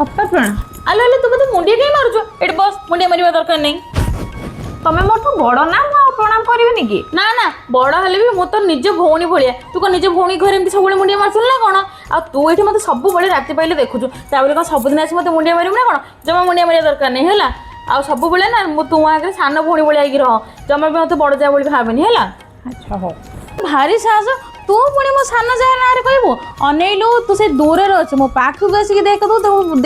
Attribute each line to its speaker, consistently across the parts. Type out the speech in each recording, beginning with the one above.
Speaker 1: ଅପା ପ୍ରଣାମ।
Speaker 2: ଆଲୋ ଆଲୋ ତୁ ମୋତେ ମୁଣ୍ଡିଆ କାଇଁ ମାରୁଛୁ? ଏଠି ବସ୍, ମୁଣ୍ଡିଆ ମାରିବା ଦରକାର ନାହିଁ।
Speaker 1: ତମେ ମୋଠୁ ବଡ଼ ନା, ମୁଁ ଆଉ ପ୍ରଣାମ କରିବିନି କି?
Speaker 2: ନା ନା, ବଡ଼ ହେଲେ ବି ମୁଁ ତ ନିଜ ଭଉଣୀ ଭଳିଆ। ତୁ କ'ଣ ନିଜ ଭଉଣୀ ଘରେ ଏମିତି ସବୁବେଳେ ମୁଣ୍ଡିଆ ମାରୁଥିଲୁ ନା କ'ଣ? ଆଉ ତୁ ଏଠି ମୋତେ ସବୁବେଳେ ରାତି ପାଇଲେ ଦେଖୁଛୁ, ତାପରେ କ'ଣ ସବୁଦିନ ଆସି ମୋତେ ମୁଣ୍ଡିଆ ମାରିବୁ ନା କ'ଣ? ଜମା ମୁଣ୍ଡିଆ ମାରିବା ଦରକାର ନାହିଁ ହେଲା। ଆଉ ସବୁବେଳେ ନା ମୁଁ ତୁ ଆଗରେ ସାନ ଭଉଣୀ ଭଳିଆ ହେଇକି ରହ, ଜମା ବି ମୋତେ ବଡ଼ ଯାଆ ବୋଲି ଭାବେନି ହେଲା।
Speaker 1: ଆଚ୍ଛା ହଉ।
Speaker 2: ଭାରି ସାହସ ତୁ ପୁଣି ମୋ ସାନ ଯାଆ ନାଁରେ କହିବୁ? ଅନେଇଲୁ ତୁ ସେ ଦୂରରେ ଅଛୁ, ମୋ ପାଖକୁ ଆସିକି ଦେଖିବୁ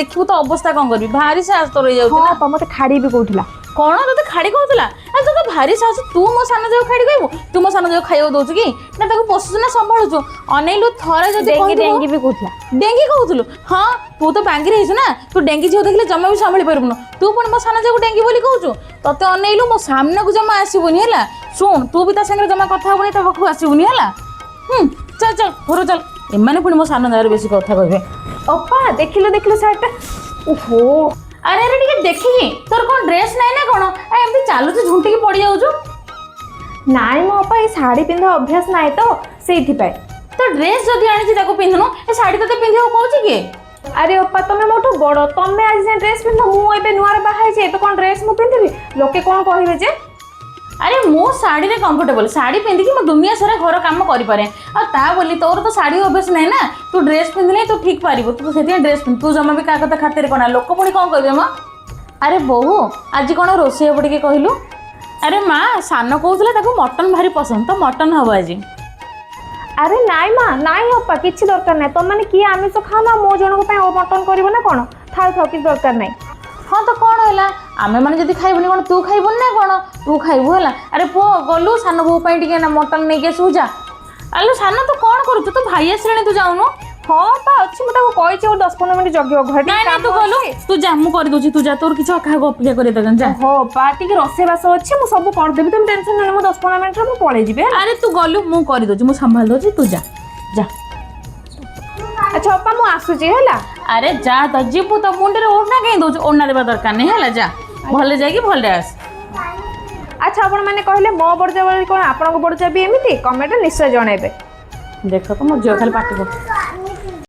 Speaker 2: ଦେଖିବୁ ତ ଅବସ୍ଥା କ'ଣ କରିବି। ଭାରି ସାହସ ତୋର ହେଇଯାଉଛି ନା।
Speaker 1: ହଁ ମତେ ଖାଡ଼ି ବି କହୁଥିଲା।
Speaker 2: କ'ଣ ତୋତେ ଖାଡ଼ି କହୁଥିଲା? ତୁ ତ ଭାରି ସାହସ, ତୁ ମୋ ସାନ ଝିଅକୁ ଖାଡ଼ି କହିବୁ? ତୁ ମୋ ସାନ ଝିଅକୁ ଖାଇବାକୁ ଦେଉଛୁ କି ନା ତାକୁ ପୋଷୁଛୁ ନା ସମ୍ଭାଳୁଛୁ? ଅନେଇଲୁ ଥରେ ଯଦି
Speaker 1: ଡେଙ୍ଗି ବି କହୁଥିଲା।
Speaker 2: ଡେଙ୍ଗି କହୁଥିଲୁ? ହଁ ତୁ ତ ବାଙ୍ଗିରେ ହେଇଛୁ ନା, ତୁ ଡେଙ୍ଗି ଝିଅ ଦେଖିଲେ ଜମା ବି ସମ୍ଭାଳି ପାରିବୁନୁ। ତୁ ପୁଣି ମୋ ସାନ ଝିଅକୁ ଡେଙ୍ଗି ବୋଲି କହୁଛୁ? ତତେ ଅନେଇଲୁ ମୋ ସାମ୍ନାକୁ ଜମା ଆସିବୁନି ହେଲା। ଶୁଣ ତୁ ବି ତା ସାଙ୍ଗରେ ଜମା କଥା ହବୁନି, ତା ପାଖକୁ ଆସିବୁନି ହେଲା। ଚାଲ ଚାଲ ଘର ଚାଲ, ଏମାନେ ପୁଣି ମୋ ସାନ ଯାଆରେ ବେଶୀ କଥା କହିବେ।
Speaker 1: ଅପା ଦେଖିଲୁ ଶାଢ଼ୀଟା। ଓହୋ
Speaker 2: ଆରେ ଆରେ ଟିକେ ଦେଖିକି, ତୋର କ'ଣ ଡ୍ରେସ୍ ନାହିଁ ନା କ'ଣ? ଏମିତି ଚାଲୁଛୁ ଝୁଣ୍ଟିକି ପଡ଼ିଯାଉଛୁ।
Speaker 1: ନାଇଁ ମୋ ଅପା ଏଇ ଶାଢ଼ୀ ପିନ୍ଧା ଅଭ୍ୟାସ ନାହିଁ ତ ସେଇଥିପାଇଁ।
Speaker 2: ତ ଡ୍ରେସ୍ ଯଦି ଆଣିଛି ତାକୁ ପିନ୍ଧୁନୁ, ଏ ଶାଢ଼ୀ ତତେ ପିନ୍ଧିବାକୁ କହୁଛି କିଏ?
Speaker 1: ଆରେ ଅପା ତମେ ମୋଠୁ ବଡ଼, ତମେ ଆଜି ଯାଏଁ ଡ୍ରେସ୍ ପିନ୍ଧ, ମୁଁ ଏବେ ନୂଆରେ ବାହା ହେଇଛି, ଏବେ କ'ଣ ଡ୍ରେସ୍ ମୁଁ ପିନ୍ଧିବି? ଲୋକେ କ'ଣ କହିବେ ଯେ?
Speaker 2: ଆରେ ମୁଁ ଶାଢ଼ୀରେ କମ୍ଫର୍ଟେବଲ୍, ଶାଢ଼ୀ ପିନ୍ଧିକି ମୁଁ ଦୁନିଆ ସାରା ଘର କାମ କରିପାରେ। ଆଉ ତା ବୋଲି ତୋର ତ ଶାଢ଼ୀ ଅଭ୍ୟାସ ନାହିଁ ନା, ତୁ ଡ୍ରେସ୍ ପିନ୍ଧିଲେ ତୁ ଠିକ୍ ପାରିବୁ, ତୁ ସେଥିପାଇଁ ଡ୍ରେସ୍ ପିନ୍ଧୁ। ତୁ ଜମା ବି କାହା କଥା ଖାତିର କର ନା, ଲୋକ ପୁଣି କ'ଣ କହିବେ ମ? ଆରେ ବୋହୁ ଆଜି କ'ଣ ରୋଷେଇ ହେବ ଟିକେ କହିଲୁ? ଆରେ ମା, ସାନ କହୁଥିଲା ତାକୁ ମଟନ୍ ଭାରି ପସନ୍ଦ, ତ ମଟନ୍ ହେବ ଆଜି।
Speaker 1: ଆରେ ନାଇଁ ମା, ନାଇଁ ଅପା କିଛି ଦରକାର ନାହିଁ। ତମମାନେ କିଏ ଆମିଷ ଖାଉନା, ମୋ ଜଣଙ୍କ ପାଇଁ ମଟନ୍ କରିବ ନା କ'ଣ? ଥାଉ କିଛି ଦରକାର ନାହିଁ।
Speaker 2: ହଁ ତ କ'ଣ ହେଲା, ଆମେମାନେ ଯଦି ଖାଇବୁନି କ'ଣ ତୁ ଖାଇବୁନି ନା କ'ଣ? ତୁ ଖାଇବୁ ହେଲା। ଆରେ ପୁଅ ଗଲୁ ସାନ ବୋଉ ପାଇଁ ଟିକେ ନା ମଟନ୍ ନେଇକି ଆସିବୁ ଯା। ଆଲୋ ସାନ ତୁ କ'ଣ କରୁଛୁ? ତୁ ଭାଇ ଆସିଲାଣି, ତୁ ଯାଉନୁ?
Speaker 1: ହଁ ପା ଅଛି, ମୁଁ ତାକୁ କହିଛି 10-15 ମିନିଟ୍ ଜଗିବ ଘରେ।
Speaker 2: ନାଇଁ ତୁ ଗଲୁ, ତୁ ଯା, ମୁଁ କରିଦେଉଛି, ତୁ ଯା, ତୋର କିଛି କାହାକୁ ଅପେକ୍ଷା କରିବା ଦରକାର ଯା।
Speaker 1: ହଁ ପା ଟିକେ ରୋଷେଇବାସ ଅଛି, ମୁଁ ସବୁ କରିଦେବି, ତମେ ଟେନସନ୍ ନେଲେ ମୁଁ 10-15 ମିନିଟ୍ରେ ମୁଁ ପଳେଇ ଯିବି।
Speaker 2: ଆରେ ତୁ ଗଲୁ, ମୁଁ କରିଦେଉଛି, ମୁଁ ସମ୍ଭାଳି ଦେଉଛି, ତୁ ଯା ଯା।
Speaker 1: ଆଚ୍ଛା ଅପା ମୁଁ ଆସୁଛି ହେଲା।
Speaker 2: ଆରେ ଯା ତ ଯିବୁ, ତ ମୁଣ୍ଡରେ ଓଢ଼ଣା କାହିଁ ଦେଉଛୁ? ଓଢ଼ଣା ଦେବା ଦରକାର ନାହିଁ ହେଲା, ଯା ଭଲରେ ଯାଇକି ଭଲରେ ଆସ।
Speaker 1: ଆଚ୍ଛା ଆପଣମାନେ କହିଲେ ମୋ ବଡ଼ଜା ବୋଲି କ'ଣ ଆପଣଙ୍କ ବଡ଼ଜା ବି ଏମିତି? କମେଣ୍ଟରେ ନିଶ୍ଚୟ ଜଣାଇବେ।
Speaker 2: ଦେଖ ତ ମୋ ଝିଅ ଖାଲି ପାଟି କରୁଛି।